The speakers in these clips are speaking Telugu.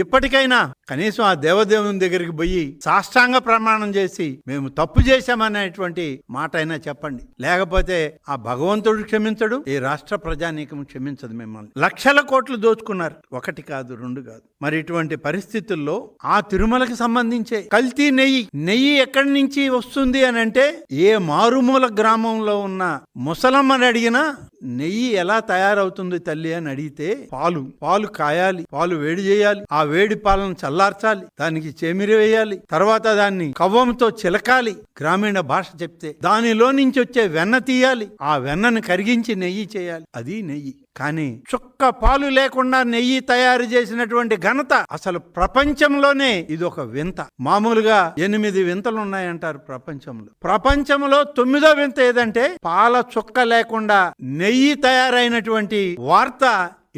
ఇప్పటికైనా కనీసం ఆ దేవదేవుని దగ్గరికి పోయి సాష్టాంగ ప్రమాణం చేసి మేము తప్పు చేశామనేటువంటి మాట అయినా చెప్పండి. లేకపోతే ఆ భగవంతుడు క్షమించడు, ఈ రాష్ట్ర ప్రజానీకం క్షమించదు మిమ్మల్ని. లక్షల కోట్లు దోచుకున్నారు, ఒకటి కాదు రెండు కాదు. మరి ఇటువంటి పరిస్థితుల్లో ఆ తిరుమలకి సంబంధించే కల్తీ నెయ్యి ఎక్కడి నుంచి వస్తుంది అని అంటే, ఏ మారుమూల గ్రామంలో ఉన్న ముసలమ్మని అడిగినా నెయ్యి ఎలా తయారవుతుంది తల్లి అని అడిగితే, పాలు కాయాలి, పాలు వేడి చేయాలి, ఆ వేడి పాలను చల్లార్చాలి, దానికి చెమిరి వేయాలి, తర్వాత దాన్ని కవ్వంతో చిలకాలి, గ్రామీణ భాష చెప్తే దానిలో నుంచి వచ్చే వెన్న తీయాలి, ఆ వెన్నను కరిగించి నెయ్యి చేయాలి, అది నెయ్యి. కానీ చుక్క పాలు లేకుండా నెయ్యి తయారు చేసినటువంటి ఘనత అసలు ప్రపంచంలోనే ఇది ఒక వింత. మామూలుగా 8 వింతలు ఉన్నాయంటారు ప్రపంచంలో 9వ వింత ఏదంటే, పాల చుక్క లేకుండా నెయ్యి తయారైనటువంటి వార్త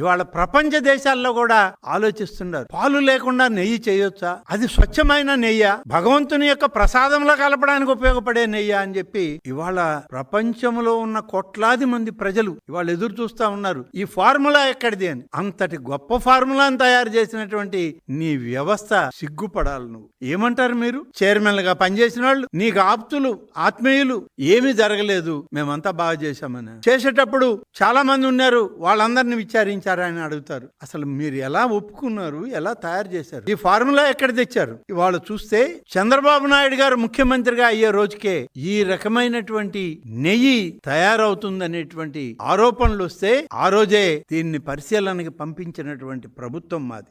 ఇవాళ ప్రపంచ దేశాల్లో కూడా ఆలోచిస్తున్నారు. పాలు లేకుండా నెయ్యి చేయొచ్చా? అది స్వచ్ఛమైన నెయ్య, భగవంతుని యొక్క ప్రసాదంలో కలపడానికి ఉపయోగపడే నెయ్య అని చెప్పి ఇవాళ ప్రపంచంలో ఉన్న కోట్లాది మంది ప్రజలు ఇవాళ ఎదురు చూస్తా ఉన్నారు, ఈ ఫార్ములా ఎక్కడిది అని. అంతటి గొప్ప ఫార్ములాను తయారు చేసినటువంటి నీ వ్యవస్థ సిగ్గుపడాలి. నువ్వు ఏమంటారు? మీరు చైర్మన్ గా పనిచేసిన వాళ్ళు, నీకు ఆప్తులు ఆత్మీయులు, ఏమీ జరగలేదు, మేమంతా బాగా చేశామని చేసేటప్పుడు చాలా మంది ఉన్నారు, వాళ్ళందరినీ విచారించారు అని అడుగుతారు. అసలు మీరు ఎలా ఒప్పుకున్నారు, ఎలా తయారు చేశారు, ఈ ఫార్ములా ఎక్కడ తెచ్చారు? ఇవాళ చూస్తే చంద్రబాబు నాయుడు గారు ముఖ్యమంత్రిగా అయ్యే రోజుకే ఈ రకమైనటువంటి నెయ్యి తయారవుతుందనేటువంటి ఆరోపణలు వస్తే, ఆ రోజే దీన్ని పరిశీలనకి పంపించినటువంటి ప్రభుత్వం మాది.